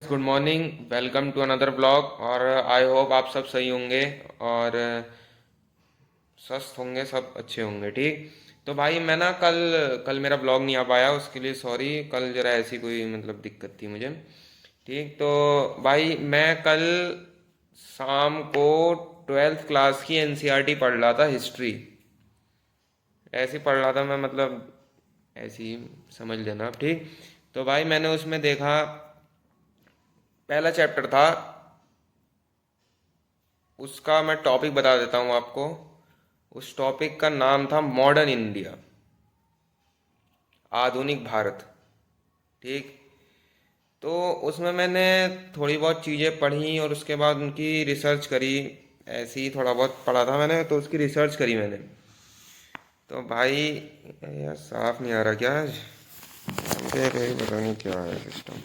Good morning. Welcome to another blog. और I hope आप सब सही होंगे और स्वस्थ होंगे, सब अच्छे होंगे। ठीक। तो भाई मैं ना कल कल मेरा ब्लॉग नहीं आ पाया, उसके लिए सॉरी। कल जरा ऐसी कोई मतलब दिक्कत थी मुझे। ठीक। तो भाई मैं कल शाम को 12th क्लास की एनसीईआरटी पढ़ रहा था, हिस्ट्री। ऐसे ही पढ़ रहा था मैं, मतलब ऐसे ही समझ लेना आप। ठीक। तो भाई मैंने उसमें देखा, पहला चैप्टर था उसका। मैं टॉपिक बता देता हूँ आपको। उस टॉपिक का नाम था मॉडर्न इंडिया, आधुनिक भारत। ठीक। तो उसमें मैंने थोड़ी बहुत चीज़ें पढ़ी और उसके बाद उनकी रिसर्च करी। ऐसे ही थोड़ा बहुत पढ़ा था मैंने, तो उसकी रिसर्च करी मैंने। तो भाई यार साफ नहीं आ रहा क्या आज? अरे पता नहीं क्या है सिस्टम।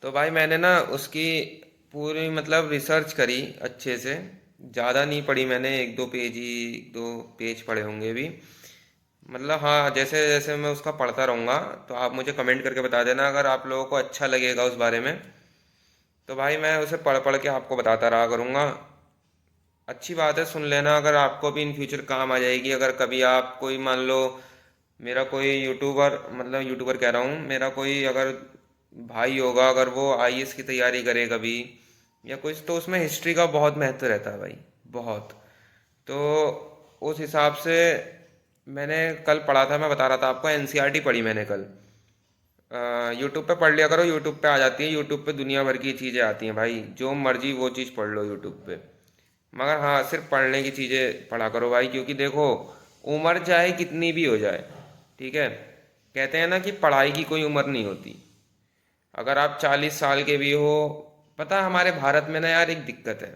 तो भाई मैंने ना उसकी पूरी मतलब रिसर्च करी अच्छे से। ज़्यादा नहीं पढ़ी मैंने, एक दो पेज ही, एक दो पेज पढ़े होंगे भी। मतलब हाँ, जैसे जैसे मैं उसका पढ़ता रहूँगा तो आप मुझे कमेंट करके बता देना अगर आप लोगों को अच्छा लगेगा उस बारे में। तो भाई मैं उसे पढ़ पढ़ के आपको बताता रहा करूँगा। अच्छी बात है, सुन लेना, अगर आपको भी इन फ्यूचर काम आ जाएगी। अगर कभी आप कोई मान लो, मेरा कोई यूट्यूबर, मतलब यूट्यूबर कह रहा हूँ, मेरा कोई अगर भाई होगा, अगर वो आईएएस की तैयारी करे कभी या कुछ, तो उसमें हिस्ट्री का बहुत महत्व रहता है भाई, बहुत। तो उस हिसाब से मैंने कल पढ़ा था, मैं बता रहा था आपको, एनसीईआरटी पढ़ी मैंने कल। यूट्यूब पे पढ़ लिया करो, यूट्यूब पे आ जाती है। यूट्यूब पे दुनिया भर की चीज़ें आती हैं भाई, जो मर्जी वो चीज़ पढ़ लो यूट्यूब पे। मगर हाँ, सिर्फ पढ़ने की चीज़ें पढ़ा करो भाई, क्योंकि देखो, उम्र चाहे कितनी भी हो जाए, ठीक है, कहते हैं ना कि पढ़ाई की कोई उम्र नहीं होती। अगर आप 40 साल के भी हो, पता है हमारे भारत में ना यार एक दिक्कत है।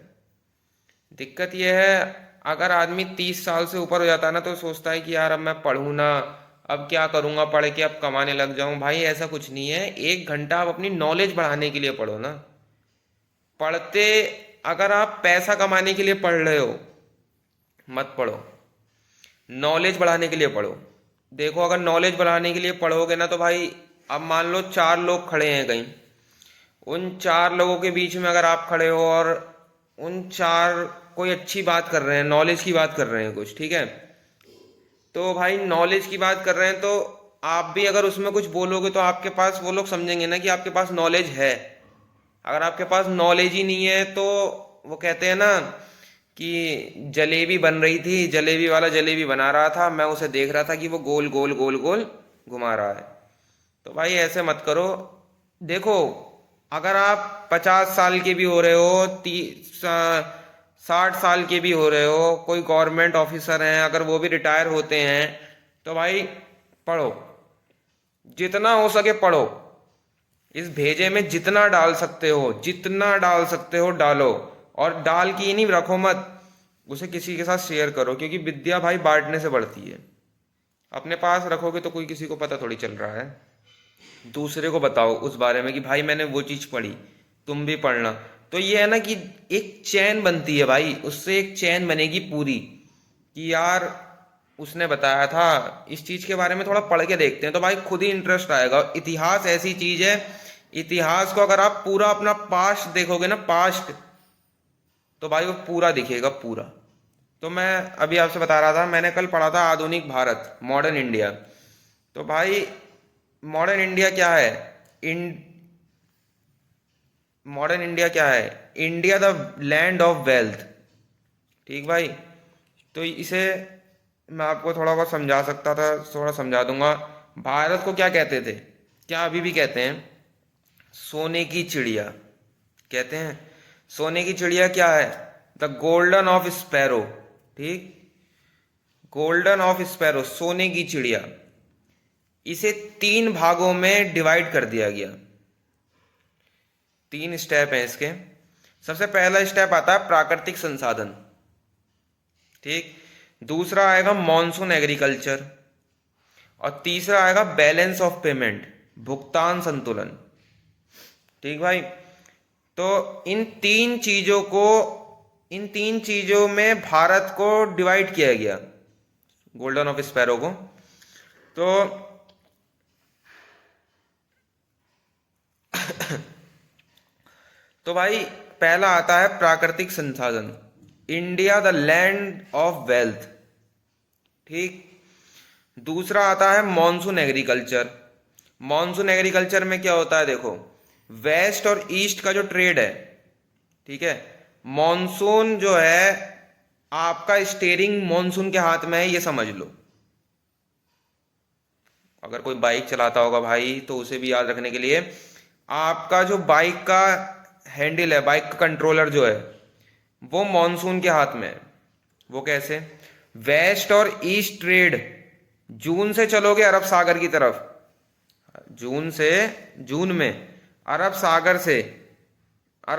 दिक्कत यह है, अगर आदमी 30 साल से ऊपर हो जाता है ना, तो सोचता है कि यार अब मैं पढ़ूँ ना, अब क्या करूँगा पढ़ के, अब कमाने लग जाऊँ। भाई ऐसा कुछ नहीं है, 1 घंटा आप अपनी नॉलेज बढ़ाने के लिए पढ़ो ना। पढ़ते, अगर आप पैसा कमाने के लिए पढ़ रहे हो, मत पढ़ो। नॉलेज बढ़ाने के लिए पढ़ो। देखो, अगर नॉलेज बढ़ाने के लिए पढ़ोगे ना, तो भाई अब मान लो 4 लोग खड़े हैं कहीं, उन 4 लोगों के बीच में अगर आप खड़े हो और उन चार कोई अच्छी बात कर रहे हैं, नॉलेज की बात कर रहे हैं कुछ, ठीक है, तो भाई नॉलेज की बात कर रहे हैं, तो आप भी अगर उसमें कुछ बोलोगे तो आपके पास, वो लोग समझेंगे ना कि आपके पास नॉलेज है। अगर आपके पास नॉलेज ही नहीं है तो, वो कहते हैं ना कि जलेबी बन रही थी, जलेबी वाला जलेबी बना रहा था, मैं उसे देख रहा था कि वो गोल गोल गोल गोल घुमा रहा है। तो भाई ऐसे मत करो। देखो, अगर आप 50 साल के भी हो रहे हो, 60 साल के भी हो रहे हो, कोई गवर्नमेंट ऑफिसर हैं अगर वो भी रिटायर होते हैं, तो भाई पढ़ो, जितना हो सके पढ़ो। इस भेजे में जितना डाल सकते हो, जितना डाल सकते हो डालो। और डाल के ही नहीं रखो मत, उसे किसी के साथ शेयर करो, क्योंकि विद्या भाई बांटने से बढ़ती है। अपने पास रखोगे तो कोई किसी को पता थोड़ी चल रहा है। दूसरे को बताओ उस बारे में कि भाई मैंने वो चीज़ पढ़ी, तुम भी पढ़ना। तो ये है ना कि एक चैन बनती है भाई, उससे एक चैन बनेगी पूरी, कि यार उसने बताया था, इस चीज़ के बारे में थोड़ा पढ़ के देखते हैं, तो भाई खुद ही इंटरेस्ट आएगा। इतिहास ऐसी चीज़ है, इतिहास को अगर आप पूरा अपना पास्ट देखोगे ना, पास्ट, तो भाई वो पूरा दिखेगा पूरा। तो मैं अभी आपसे बता रहा था, मैंने कल पढ़ा था आधुनिक भारत, मॉडर्न इंडिया। तो भाई मॉडर्न इंडिया क्या है? इन मॉडर्न इंडिया क्या है? India the land of wealth. ठीक भाई। तो इसे मैं आपको थोड़ा बहुत समझा सकता था, थोड़ा समझा दूंगा। भारत को क्या कहते थे, क्या अभी भी कहते हैं? सोने की चिड़िया कहते हैं। सोने की चिड़िया क्या है? The golden of sparrow. ठीक। गोल्डन ऑफ स्पैरो, सोने की चिड़िया। इसे 3 भागों में डिवाइड कर दिया गया। 3 स्टेप हैं इसके। सबसे पहला स्टेप आता है प्राकृतिक संसाधन। ठीक। दूसरा आएगा मॉनसून एग्रीकल्चर। और तीसरा आएगा बैलेंस ऑफ पेमेंट, भुगतान संतुलन। ठीक भाई। तो इन तीन चीजों में भारत को डिवाइड किया गया, गोल्डन ऑफ स्पैरो को। तो तो भाई पहला आता है प्राकृतिक संसाधन, India the land of wealth. ठीक। दूसरा आता है मॉनसून एग्रीकल्चर। मॉनसून एग्रीकल्चर में क्या होता है, देखो वेस्ट और ईस्ट का जो ट्रेड है, ठीक है, मॉनसून जो है आपका स्टीयरिंग मॉनसून के हाथ में है, ये समझ लो। अगर कोई बाइक चलाता होगा भाई तो उसे भी याद रखने के लिए, आपका जो बाइक का हैंडल है, बाइक का कंट्रोलर जो है, वो मॉनसून के हाथ में है। वो कैसे? वेस्ट और ईस्ट ट्रेड, जून से चलोगे अरब सागर की तरफ, जून में अरब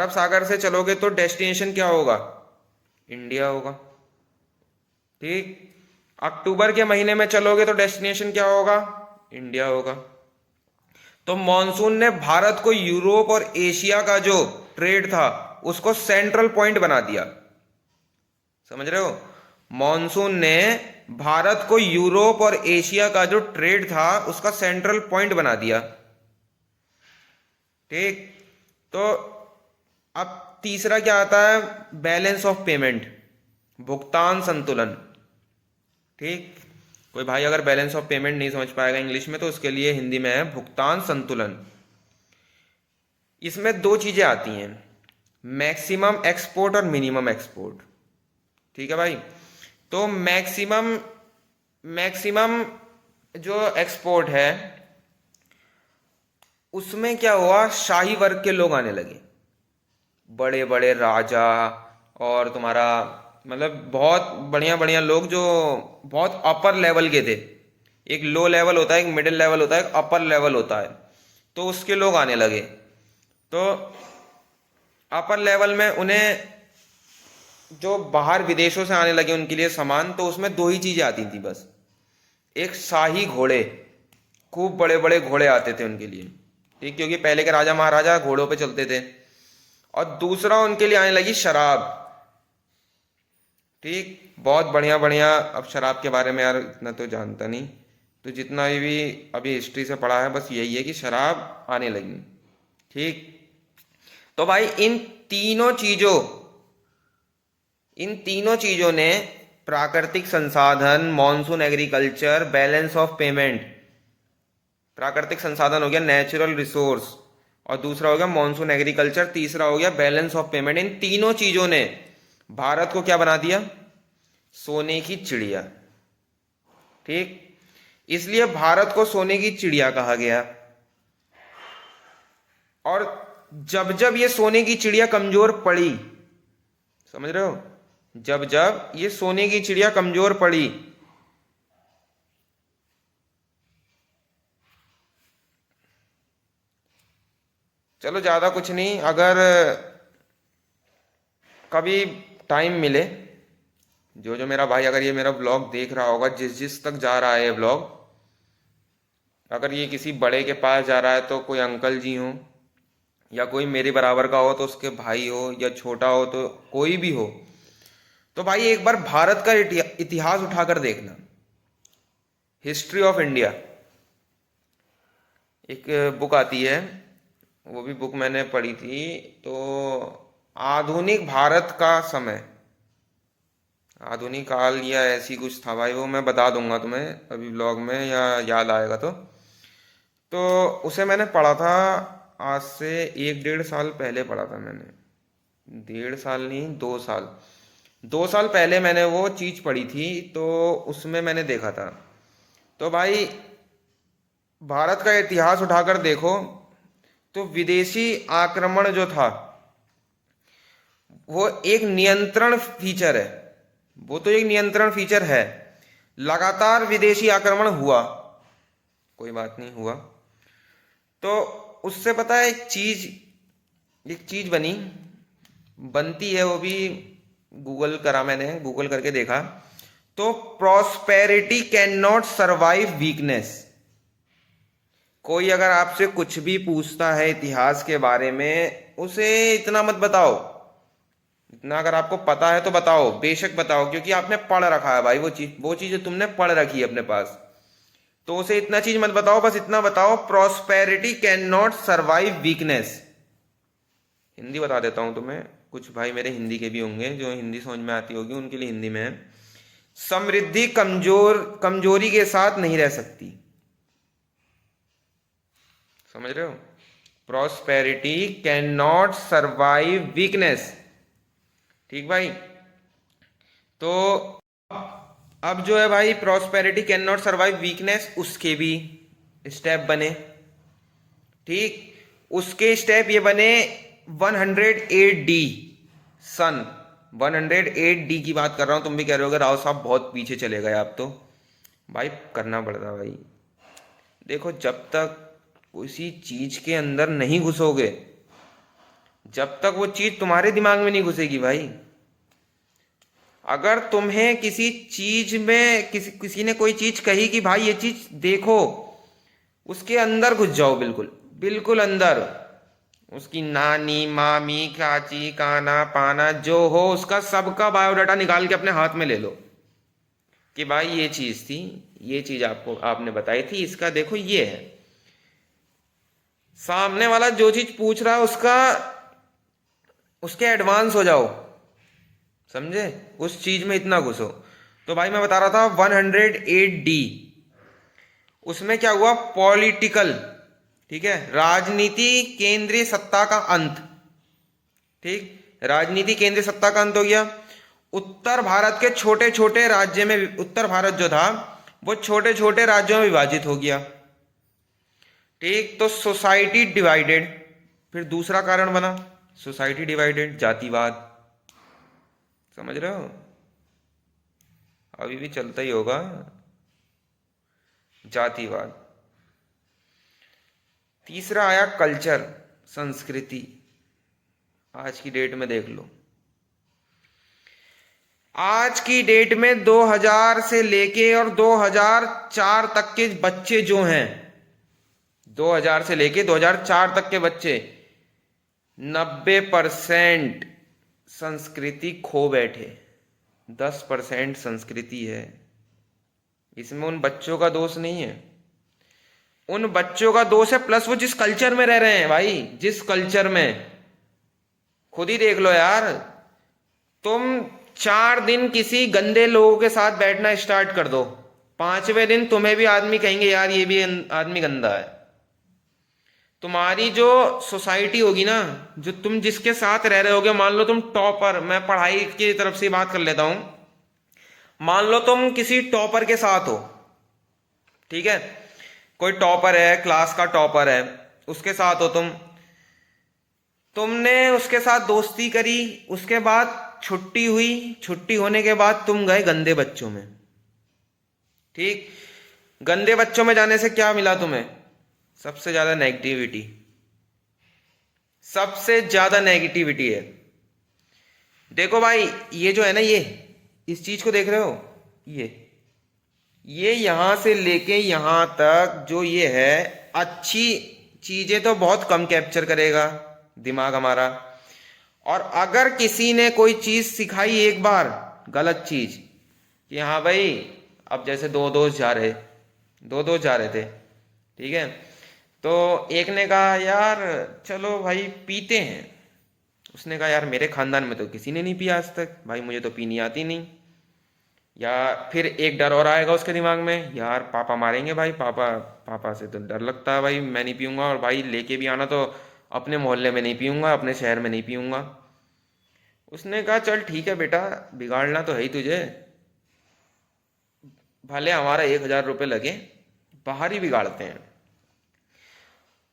सागर से चलोगे तो डेस्टिनेशन क्या होगा? इंडिया होगा। ठीक। अक्टूबर के महीने में चलोगे तो डेस्टिनेशन क्या होगा? इंडिया होगा। तो मॉनसून ने भारत को यूरोप और एशिया का जो ट्रेड था उसको सेंट्रल पॉइंट बना दिया। समझ रहे हो? मॉनसून ने भारत को यूरोप और एशिया का जो ट्रेड था उसका सेंट्रल पॉइंट बना दिया। ठीक। तो अब तीसरा क्या आता है? बैलेंस ऑफ पेमेंट, भुगतान संतुलन। ठीक। कोई भाई अगर बैलेंस ऑफ पेमेंट नहीं समझ पाएगा इंग्लिश में तो उसके लिए हिंदी में है भुगतान संतुलन। इसमें दो चीजें आती हैं, मैक्सिमम एक्सपोर्ट और मिनिमम एक्सपोर्ट। ठीक है भाई। तो मैक्सिमम जो एक्सपोर्ट है उसमें क्या हुआ, शाही वर्ग के लोग आने लगे, बड़े बड़े राजा और तुम्हारा मतलब बहुत बढ़िया बढ़िया लोग जो बहुत अपर लेवल के थे। एक लो लेवल होता है, एक मिडिल लेवल होता है, एक अपर लेवल होता है। तो उसके लोग आने लगे। तो अपर लेवल में उन्हें जो बाहर विदेशों से आने लगे उनके लिए सामान, तो उसमें दो ही चीजें आती थी बस। एक शाही घोड़े, खूब बड़े बड़े घोड़े आते थे उनके लिए, ठीक, क्योंकि पहले के राजा महाराजा घोड़ों पे चलते थे। और दूसरा उनके लिए आने लगी शराब। ठीक, बहुत बढ़िया बढ़िया। अब शराब के बारे में यार इतना तो जानता नहीं, तो जितना भी अभी हिस्ट्री से पढ़ा है बस यही है कि शराब आने लगी। ठीक। तो भाई इन तीनों चीजों ने, प्राकृतिक संसाधन, monsoon agriculture, balance of payment. प्राकृतिक संसाधन हो गया नेचुरल रिसोर्स, और दूसरा हो गया मॉनसून एग्रीकल्चर, तीसरा हो गया बैलेंस ऑफ पेमेंट। इन तीनों चीजों ने भारत को क्या बना दिया? सोने की चिड़िया। ठीक। इसलिए भारत को सोने की चिड़िया कहा गया। और जब जब ये सोने की चिड़िया कमजोर पड़ी, समझ रहे हो, जब जब ये सोने की चिड़िया कमजोर पड़ी, चलो ज्यादा कुछ नहीं, अगर कभी टाइम मिले, जो जो मेरा भाई अगर ये मेरा ब्लॉग देख रहा होगा, जिस जिस तक जा रहा है ये ब्लॉग, अगर ये किसी बड़े के पास जा रहा है तो कोई अंकल जी हो या कोई मेरे बराबर का हो तो उसके भाई हो, या छोटा हो तो कोई भी हो, तो भाई एक बार भारत का इतिहास उठाकर देखना। हिस्ट्री ऑफ इंडिया एक बुक आती है, वो भी बुक मैंने पढ़ी थी। तो आधुनिक भारत का समय, आधुनिक काल या ऐसी कुछ था भाई, वो मैं बता दूंगा तुम्हें अभी ब्लॉग में या याद आएगा तो उसे मैंने पढ़ा था आज से 1-1.5 साल पहले पढ़ा था मैंने। 1.5 साल नहीं, 2 साल, 2 साल पहले मैंने वो चीज पढ़ी थी। तो उसमें मैंने देखा था, तो भाई भारत का इतिहास उठाकर देखो तो विदेशी आक्रमण जो था वो एक नियंत्रण फीचर है, वो तो एक नियंत्रण फीचर है। लगातार विदेशी आक्रमण हुआ, कोई बात नहीं हुआ, तो उससे पता है एक चीज बनती है, वो भी गूगल करा मैंने, गूगल करके देखा, तो prosperity can not survive weakness. कोई अगर आपसे कुछ भी पूछता है इतिहास के बारे में, उसे इतना मत बताओ, इतना अगर आपको पता है तो बताओ, बेशक बताओ, क्योंकि आपने पढ़ रखा है भाई वो चीज तुमने पढ़ रखी है अपने पास, तो उसे इतना चीज मत बताओ, बस इतना बताओ, prosperity can not survive weakness. Hindi बता देता हूँ तुम्हें, कुछ भाई मेरे हिंदी के भी होंगे जो हिंदी समझ में आती होगी, उनके लिए हिंदी में है। समृद्धि कमजोरी के साथ नहीं रह सकती। समझ रहे हो? Prosperity can not survive weakness. ठीक भाई। तो अब जो है भाई, prosperity can not survive weakness, उसके भी स्टेप बने। ठीक, उसके स्टेप ये बने 108D। सन 108D की बात कर रहा हूं। तुम भी कह रहे हो राव साहब बहुत पीछे चले गए आप तो। भाई करना पड़ता भाई। देखो, जब तक किसी चीज के अंदर नहीं घुसोगे, जब तक वो चीज तुम्हारे दिमाग में नहीं घुसेगी भाई। अगर तुम्हें किसी चीज में किसी ने कोई चीज कही कि भाई ये चीज देखो, उसके अंदर घुस जाओ, बिल्कुल बिल्कुल अंदर। उसकी नानी, मामी, चाची, काना पाना जो हो, उसका सबका बायोडाटा निकाल के अपने हाथ में ले लो कि भाई ये चीज थी, ये चीज आपने बताई थी, इसका देखो ये है। सामने वाला जो चीज पूछ रहा है उसके एडवांस हो जाओ। समझे? उस चीज में इतना घुसो। तो भाई मैं बता रहा था 108D। उसमें क्या हुआ? पॉलिटिकल, ठीक है, राजनीति केंद्रीय सत्ता का अंत। ठीक, राजनीति केंद्रीय सत्ता का अंत हो गया। उत्तर भारत के छोटे छोटे राज्य में, उत्तर भारत जो था वो छोटे छोटे राज्यों में विभाजित हो गया। ठीक, तो सोसाइटी डिवाइडेड। फिर दूसरा कारण बना सोसाइटी डिवाइडेड, जातिवाद। समझ रहे हो? अभी भी चलता ही होगा जातिवाद। तीसरा आया कल्चर, संस्कृति। आज की डेट में देख लो, आज की डेट में 2000 से लेके और 2004 तक के बच्चे जो हैं, 2000 से लेके 2004 तक के बच्चे 90% संस्कृति खो बैठे। 10% संस्कृति है। इसमें उन बच्चों का दोष नहीं है, उन बच्चों का दोष है प्लस वो जिस कल्चर में रह रहे हैं भाई, जिस कल्चर में। खुद ही देख लो यार, तुम 4 दिन किसी गंदे लोगों के साथ बैठना स्टार्ट कर दो, 5वें दिन तुम्हें भी आदमी कहेंगे यार ये भी आदमी गंदा है। तुम्हारी जो सोसाइटी होगी ना, जो तुम जिसके साथ रह रहे होगे, मान लो तुम टॉपर, मैं पढ़ाई की तरफ से बात कर लेता हूं, मान लो तुम किसी टॉपर के साथ हो, ठीक है, कोई टॉपर है, क्लास का टॉपर है, उसके साथ हो तुमने उसके साथ दोस्ती करी, उसके बाद छुट्टी हुई, छुट्टी होने के बाद तुम गए गंदे बच्चों में। ठीक, गंदे बच्चों में जाने से क्या मिला तुम्हें? सबसे ज्यादा नेगेटिविटी, सबसे ज्यादा नेगेटिविटी है। देखो भाई, ये जो है ना, ये इस चीज को देख रहे हो, ये यहां से लेके यहां तक जो ये है, अच्छी चीजें तो बहुत कम कैप्चर करेगा दिमाग हमारा। और अगर किसी ने कोई चीज सिखाई एक बार, गलत चीज, कि हाँ भाई, अब जैसे दो दोस्त जा रहे थे, ठीक है, तो एक ने कहा यार चलो भाई पीते हैं। उसने कहा यार मेरे खानदान में तो किसी ने नहीं पिया आज तक, भाई मुझे तो पीनी आती नहीं। या फिर एक डर और आएगा उसके दिमाग में, यार पापा मारेंगे भाई, पापा से तो डर लगता है भाई, मैं नहीं पीऊंगा, और भाई लेके भी आना तो अपने मोहल्ले में नहीं पीऊंगा, अपने शहर में नहीं पीऊंगा। उसने कहा चल ठीक है बेटा, बिगाड़ना तो है ही तुझे, भले हमारा 1000 रुपये लगे, बाहर ही बिगाड़ते हैं।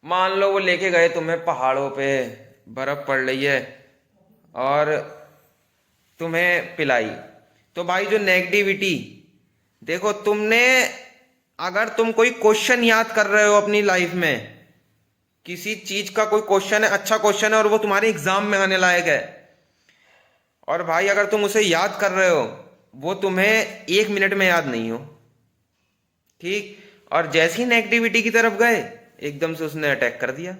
मान लो वो लेके गए तुम्हें पहाड़ों पे, बर्फ पड़ रही है, और तुम्हें पिलाई। तो भाई जो नेगेटिविटी, देखो तुमने, अगर तुम कोई क्वेश्चन याद कर रहे हो अपनी लाइफ में, किसी चीज का कोई क्वेश्चन है, अच्छा क्वेश्चन है, और वो तुम्हारे एग्जाम में आने लायक है, और भाई अगर तुम उसे याद कर रहे हो, वो तुम्हें 1 मिनट में याद नहीं हो, ठीक, और जैसी नेगेटिविटी की तरफ गए, एकदम से उसने अटैक कर दिया।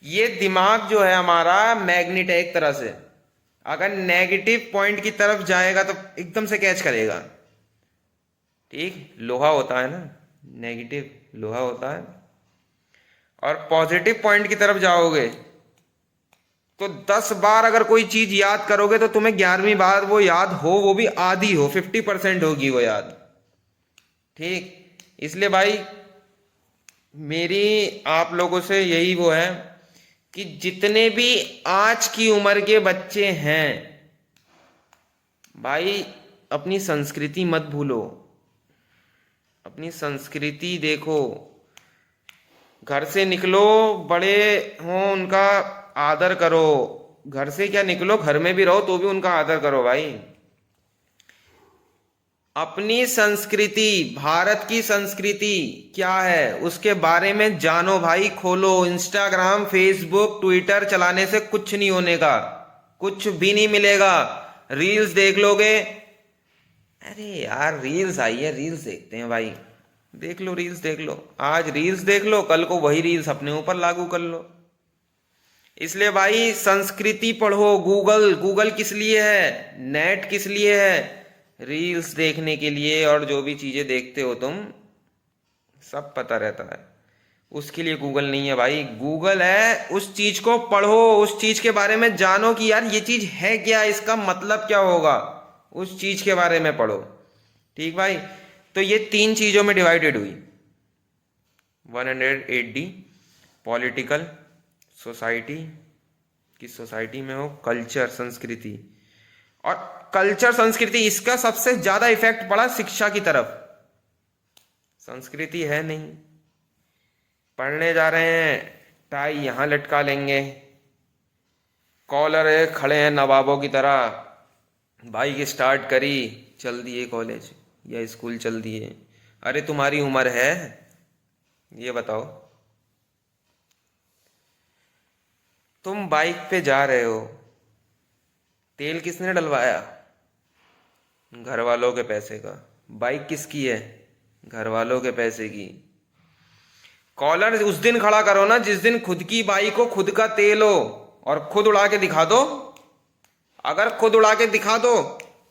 ये दिमाग जो है हमारा मैग्नेट है एक तरह से, अगर नेगेटिव पॉइंट की तरफ जाएगा तो एकदम से कैच करेगा। ठीक, लोहा होता है ना, नेगेटिव लोहा होता है, और पॉजिटिव पॉइंट की तरफ जाओगे तो 10 बार अगर कोई चीज याद करोगे तो तुम्हें 11वीं बार वो याद हो, वो भी आधी हो, 50% होगी वो याद। ठीक, इसलिए भाई मेरी आप लोगों से यही वो है कि जितने भी आज की उम्र के बच्चे हैं भाई, अपनी संस्कृति मत भूलो, अपनी संस्कृति देखो। घर से निकलो, बड़े हों उनका आदर करो। घर से क्या निकलो, घर में भी रहो तो भी उनका आदर करो भाई। अपनी संस्कृति, भारत की संस्कृति क्या है उसके बारे में जानो भाई। खोलो इंस्टाग्राम, फेसबुक, ट्विटर चलाने से कुछ नहीं होने का, कुछ भी नहीं मिलेगा। रील्स देख लोगे, अरे यार रील्स आई है, रील्स देखते हैं भाई, देख लो रील्स देख लो, आज रील्स देख लो, कल को वही रील्स अपने ऊपर लागू कर लो। इसलिए भाई संस्कृति पढ़ो। गूगल, गूगल किस लिए है, नेट किस लिए है, रील्स देखने के लिए, और जो भी चीजें देखते हो तुम सब पता रहता है। उसके लिए गूगल नहीं है भाई, गूगल है उस चीज को पढ़ो, उस चीज के बारे में जानो कि यार ये चीज है क्या, इसका मतलब क्या होगा, उस चीज के बारे में पढ़ो। ठीक भाई, तो ये 3 चीजों में डिवाइडेड हुई 108D। पॉलिटिकल, सोसाइटी, किस सोसाइटी में हो, कल्चर संस्कृति। और कल्चर संस्कृति, इसका सबसे ज्यादा इफेक्ट पड़ा शिक्षा की तरफ। संस्कृति है नहीं, पढ़ने जा रहे हैं टाई यहां लटका लेंगे, कॉलर है खड़े हैं नवाबों की तरह, बाइक स्टार्ट करी चल दिए कॉलेज या स्कूल चल दिए। अरे तुम्हारी उम्र है, ये बताओ, तुम बाइक पे जा रहे हो, तेल किसने डलवाया, घर वालों के पैसे का। बाइक किसकी है, घर वालों के पैसे की। कॉलर उस दिन खड़ा करो ना जिस दिन खुद की बाइक हो, खुद का तेल हो, और खुद उड़ा के दिखा दो। अगर खुद उड़ा के दिखा दो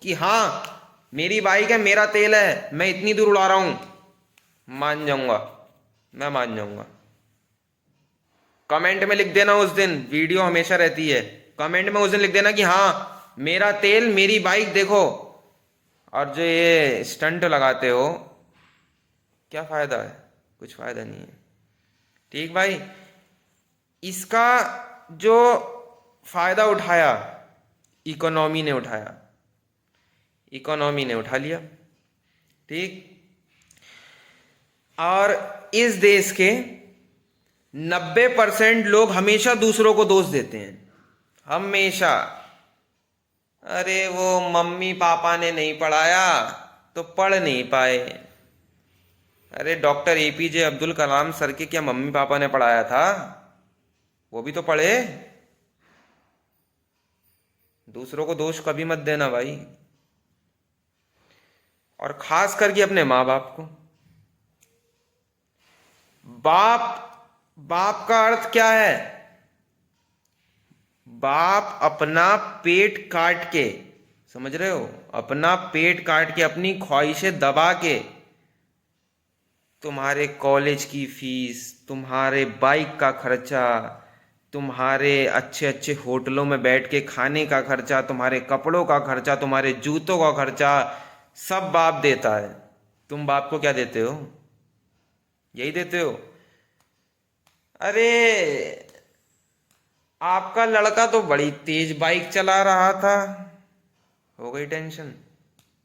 कि हाँ मेरी बाइक है, मेरा तेल है, मैं इतनी दूर उड़ा रहा हूं, मान जाऊंगा, मैं मान जाऊंगा। कमेंट में लिख देना उस दिन, वीडियो हमेशा रहती है, कमेंट में उस दिन लिख देना कि हाँ मेरा तेल, मेरी बाइक देखो। और जो ये स्टंट लगाते हो, क्या फायदा है, कुछ फायदा नहीं है। ठीक भाई, इसका जो फायदा उठाया इकोनॉमी ने उठाया, इकोनॉमी ने उठा लिया। ठीक, और इस देश के 90% लोग हमेशा दूसरों को दोष देते हैं, हमेशा। अरे वो मम्मी पापा ने नहीं पढ़ाया तो पढ़ नहीं पाए। अरे doctor APJ Abdul Kalam sir के क्या मम्मी पापा ने पढ़ाया था, वो भी तो पढ़े। दूसरों को दोष कभी मत देना भाई, और खास करके अपने माँ बाप को। बाप, बाप का अर्थ क्या है, बाप अपना पेट काट के, समझ रहे हो, अपना पेट काट के, अपनी ख्वाहिशें दबा के तुम्हारे कॉलेज की फीस, तुम्हारे बाइक का खर्चा, तुम्हारे अच्छे अच्छे होटलों में बैठ के खाने का खर्चा, तुम्हारे कपड़ों का खर्चा, तुम्हारे जूतों का खर्चा, सब बाप देता है। तुम बाप को क्या देते हो, यही देते हो। अरे आपका लड़का तो बड़ी तेज बाइक चला रहा था, हो गई टेंशन।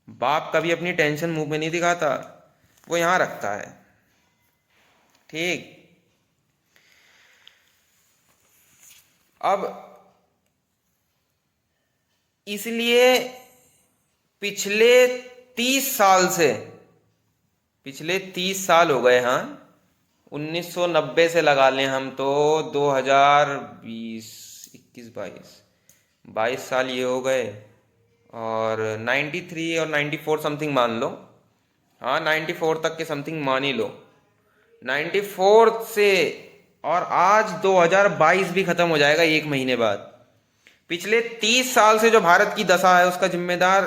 बाप कभी अपनी टेंशन मुंह में नहीं दिखाता, वो यहां रखता है। ठीक, अब इसलिए पिछले 30 साल से, पिछले 30 साल हो गए, हाँ 1990 से लगा लें हम तो 2020, 21, 22 साल ये हो गए, और 93 और 94 समथिंग मान लो, हाँ 94 तक के समथिंग मान ही लो। 94 से और आज 2022 भी खत्म हो जाएगा एक महीने बाद। पिछले 30 साल से जो भारत की दशा है उसका जिम्मेदार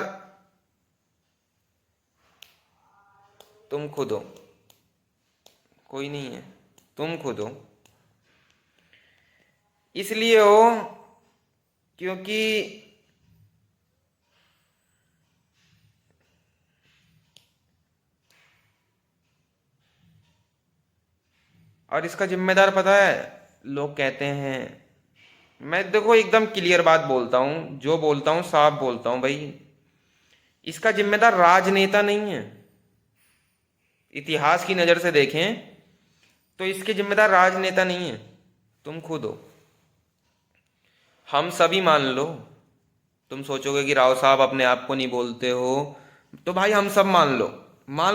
तुम खुद हो, कोई नहीं है, तुम खुद हो। इसलिए हो क्योंकि और इसका जिम्मेदार पता है, लोग कहते हैं, मैं देखो एकदम क्लियर बात बोलता हूँ, जो बोलता हूँ साफ बोलता हूँ भाई। इसका जिम्मेदार राजनेता नहीं है। इतिहास की नज़र से देखें तो इसके जिम्मेदार राजनेता नहीं है, तुम खुद हो। हम सभी मान लो, तुम सोचोगे कि राव साहब अपने आप को नहीं बोलते हो, तो भाई हम सब मान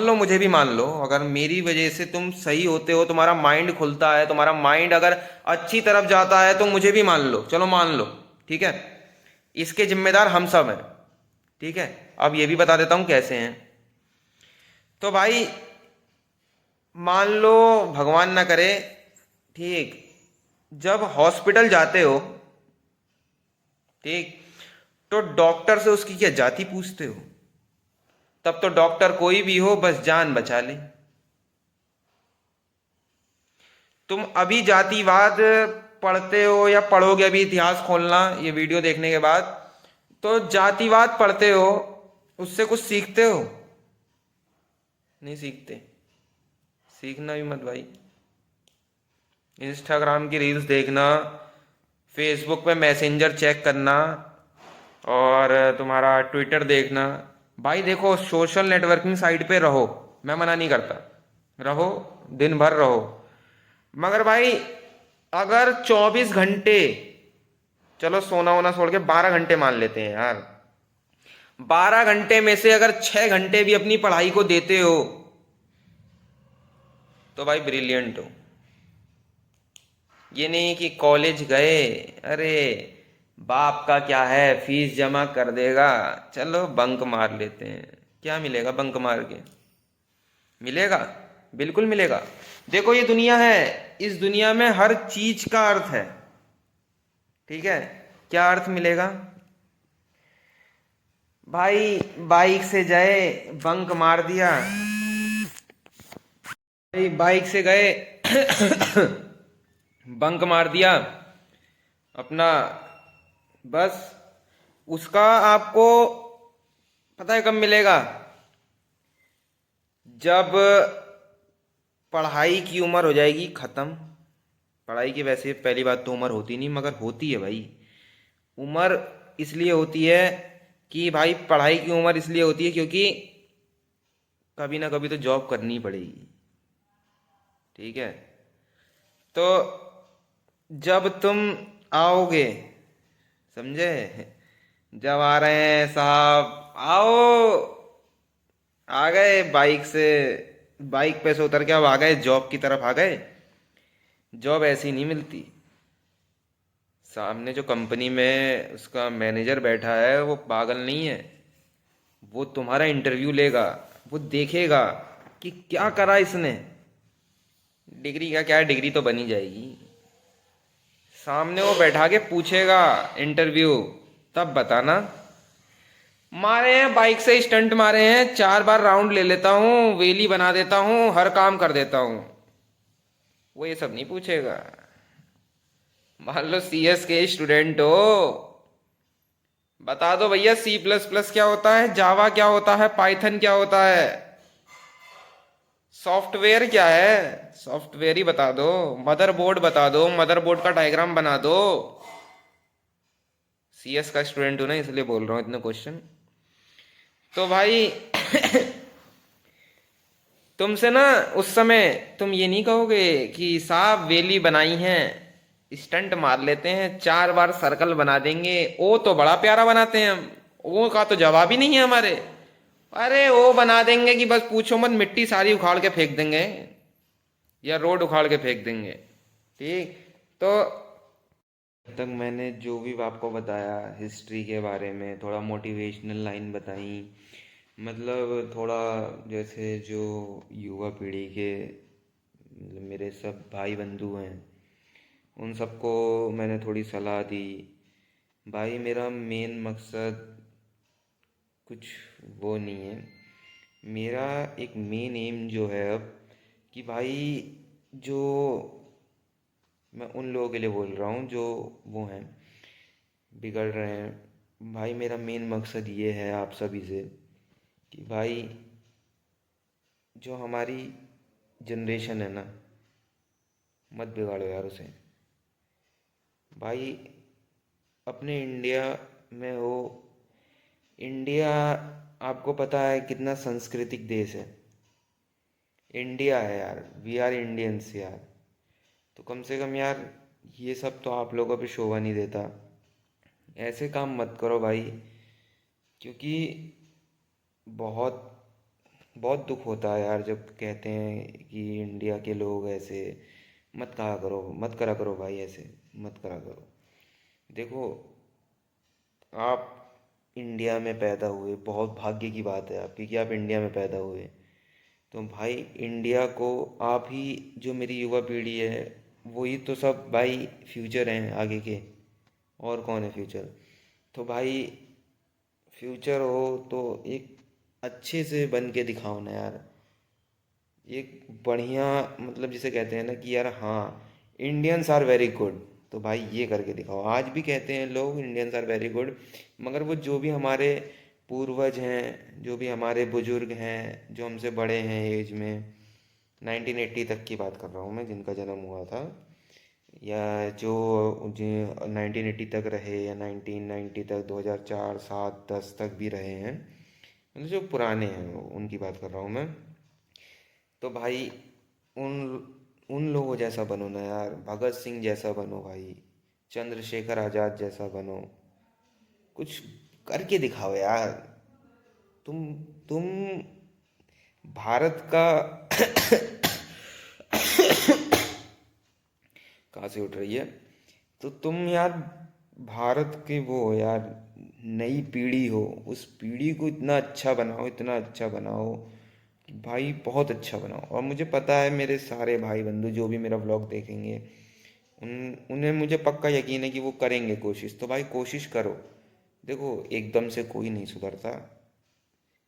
लो मुझे भी मान लो। अगर मेरी वजह से तुम सही होते हो, तुम्हारा माइंड खुलता है, तुम्हारा माइंड अगर अच्छी तरफ जाता है, तो मुझे भी मान लो, चलो मान लो, ठीक है। इसके जिम्मेदार हम सब हैं, ठीक है। अब ये भी बता देता हूं कैसे हैं। तो भाई मान लो, भगवान ना करे, ठीक, जब हॉस्पिटल जाते हो, ठीक, तो डॉक्टर से उसकी क्या जाति पूछते हो? तब तो डॉक्टर कोई भी हो, बस जान बचा ले। तुम अभी जातिवाद पढ़ते हो या पढ़ोगे, अभी इतिहास खोलना ये वीडियो देखने के बाद, तो जातिवाद पढ़ते हो, उससे कुछ सीखते हो? नहीं सीखते। सीखना भी मत भाई। इंस्टाग्राम की रील्स देखना, फेसबुक पे मैसेंजर चेक करना, और तुम्हारा ट्विटर देखना। भाई देखो, सोशल नेटवर्किंग साइट पे रहो, मैं मना नहीं करता, रहो, दिन भर रहो, मगर भाई अगर 24 घंटे, चलो सोना वोना छोड़ के 12 घंटे मान लेते हैं यार, 12 घंटे में से अगर 6 घंटे भी अपनी पढ़ाई को देते हो, तो भाई ब्रिलियंट हो। ये नहीं कि कॉलेज गए, अरे बाप का क्या है, फीस जमा कर देगा, चलो बंक मार लेते हैं। क्या मिलेगा बंक मार के? मिलेगा, बिल्कुल मिलेगा। देखो ये दुनिया है, इस दुनिया में हर चीज का अर्थ है, ठीक है। क्या अर्थ मिलेगा? भाई बाइक से जाए, बंक मार दिया, भाई बाइक से गए बंक मार दिया अपना, बस उसका आपको पता है कब मिलेगा? जब पढ़ाई की उम्र हो जाएगी खत्म। पढ़ाई की वैसे पहली बात तो उम्र होती नहीं, मगर होती है भाई। उम्र इसलिए होती है कि भाई, पढ़ाई की उम्र इसलिए होती है क्योंकि कभी ना कभी तो जॉब करनी पड़ेगी, ठीक है। तो जब तुम आओगे, समझे, जब आ रहे हैं साहब, आओ, आ गए बाइक से, बाइक पे से उतर के अब आ गए जॉब की तरफ आ गए। जॉब ऐसी नहीं मिलती। सामने जो कंपनी में उसका मैनेजर बैठा है वो पागल नहीं है, वो तुम्हारा इंटरव्यू लेगा, वो देखेगा कि क्या करा इसने। डिग्री का क्या है, डिग्री तो बनी जाएगी। सामने वो बैठा के पूछेगा इंटरव्यू, तब बताना। मारे हैं बाइक से, स्टंट मारे हैं, 4 बार राउंड ले लेता हूँ, वेली बना देता हूँ, हर काम कर देता हूँ, वो ये सब नहीं पूछेगा। मान लो सीएस के स्टूडेंट हो, बता दो भैया सी प्लस प्लस क्या होता है, जावा क्या होता है, पाइथन क्या होता है, सॉफ्टवेयर क्या है, सॉफ्टवेयर ही बता दो, मदरबोर्ड बता दो, मदरबोर्ड का डायग्राम बना दो। सीएस का स्टूडेंट हूं ना, इसलिए बोल रहा हूँ इतने क्वेश्चन। तो भाई तुमसे ना उस समय तुम ये नहीं कहोगे कि साहब वेली बनाई है, स्टंट मार लेते हैं, 4 बार सर्कल बना देंगे, ओ तो बड़ा प्यारा बनाते हैं हम, ओ का तो जवाब ही नहीं है हमारे। अरे वो बना देंगे कि बस पूछो मत, मिट्टी सारी उखाड़ के फेंक देंगे, या रोड उखाड़ के फेंक देंगे, ठीक। तो तक मैंने जो भी आपको बताया हिस्ट्री के बारे में, थोड़ा मोटिवेशनल लाइन बताई, मतलब थोड़ा जैसे जो युवा पीढ़ी के, मतलब मेरे सब भाई बंधु हैं, उन सबको मैंने थोड़ी सलाह दी। भाई मेरा मेन मकसद कुछ वो नहीं है, मेरा एक मेन एम जो है अब, कि भाई जो मैं उन लोगों के लिए बोल रहा हूँ जो वो हैं, बिगड़ रहे हैं। भाई मेरा मेन मकसद ये है आप सभी से कि भाई जो हमारी जनरेशन है ना, मत बिगाड़ो यार उसे। भाई अपने इंडिया में हो, इंडिया आपको पता है कितना सांस्कृतिक देश है। इंडिया है यार, वी आर इंडियंस यार। तो कम से कम यार ये सब तो आप लोगों पे शोभा नहीं देता। ऐसे काम मत करो भाई, क्योंकि बहुत बहुत दुख होता है यार जब कहते हैं कि इंडिया के लोग ऐसे। मत कहा करो, मत करा करो भाई, ऐसे मत करा करो। देखो, आप इंडिया में पैदा हुए, बहुत भाग्य की बात है आपकी कि आप इंडिया में पैदा हुए। तो भाई इंडिया को आप ही, जो मेरी युवा पीढ़ी है, वही तो सब भाई फ्यूचर हैं आगे के। और कौन है फ्यूचर? तो भाई फ्यूचर हो तो एक अच्छे से बन के दिखाओ ना यार। एक बढ़िया, मतलब जिसे कहते हैं ना कि यार हाँ, इंडियंस आर वेरी गुड। तो भाई ये करके दिखाओ। आज भी कहते हैं लोग इंडियंस आर वेरी गुड, मगर वो जो भी हमारे पूर्वज हैं, जो भी हमारे बुजुर्ग हैं, जो हमसे बड़े हैं एज में, 1980 तक की बात कर रहा हूँ मैं, जिनका जन्म हुआ था, या जो 1980 तक रहे, या 1990 तक, 2004, 7, 10 तक भी रहे हैं, मतलब जो पुराने हैं उनकी बात कर रहा हूँ मैं। तो भाई उन उन लोगों जैसा बनो ना यार, भगत सिंह जैसा बनो भाई, चंद्रशेखर आज़ाद जैसा बनो। कुछ करके दिखाओ यार। तुम तुम भारत का कहाँ से उठ रही है? तो तुम यार भारत के वो हो यार, नई पीढ़ी हो। उस पीढ़ी को इतना अच्छा बनाओ, इतना अच्छा बनाओ कि भाई बहुत अच्छा बनाओ। और मुझे पता है मेरे सारे भाई बंधु जो भी मेरा व्लॉग देखेंगे, उन्हें मुझे पक्का यकीन है कि वो करेंगे कोशिश। तो भाई कोशिश करो। देखो, एकदम से कोई नहीं सुधरता,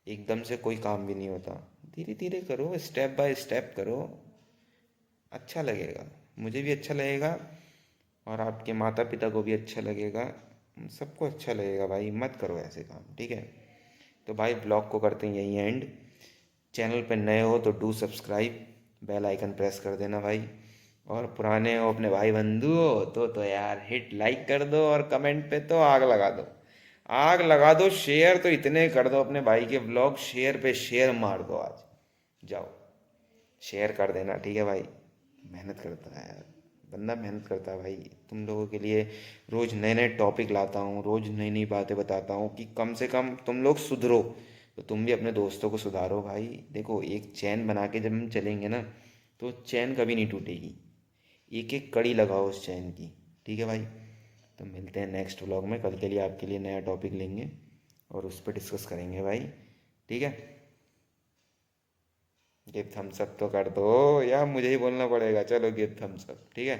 एकदम से कोई काम भी नहीं होता। धीरे धीरे करो, स्टेप बाय स्टेप करो। अच्छा लगेगा, मुझे भी अच्छा लगेगा, और आपके माता पिता को भी अच्छा लगेगा, सबको अच्छा लगेगा। भाई मत करो ऐसे काम, ठीक है? तो भाई ब्लॉग को करते हैं यहीं एंड। चैनल पे नए हो तो do subscribe, bell icon press कर देना भाई। और पुराने हो, अपने भाई बंधु हो, तो यार हिट लाइक कर दो, और कमेंट पे तो आग लगा दो, आग लगा दो। शेयर तो इतने कर दो अपने भाई के ब्लॉग, शेयर पे शेयर मार दो आज। जाओ शेयर कर देना, ठीक है भाई? मेहनत करता है यार, बंदा मेहनत करता है भाई। तुम लोगों के लिए रोज़ नए नए टॉपिक लाता हूँ, रोज़ नई नई बातें बताता हूँ कि कम से कम तुम लोग सुधरो। तो तुम भी अपने दोस्तों को सुधारो भाई। देखो, एक चैन बना के जब हम चलेंगे ना, तो चैन कभी नहीं टूटेगी। एक एक कड़ी लगाओ उस चैन की, ठीक है भाई? तो मिलते हैं नेक्स्ट व्लॉग में। कल के लिए आपके लिए नया टॉपिक लेंगे और उस पर डिस्कस करेंगे भाई, ठीक है? गिव थम्स अप तो कर दो, या मुझे ही बोलना पड़ेगा? चलो गिव थम्स अप, ठीक है?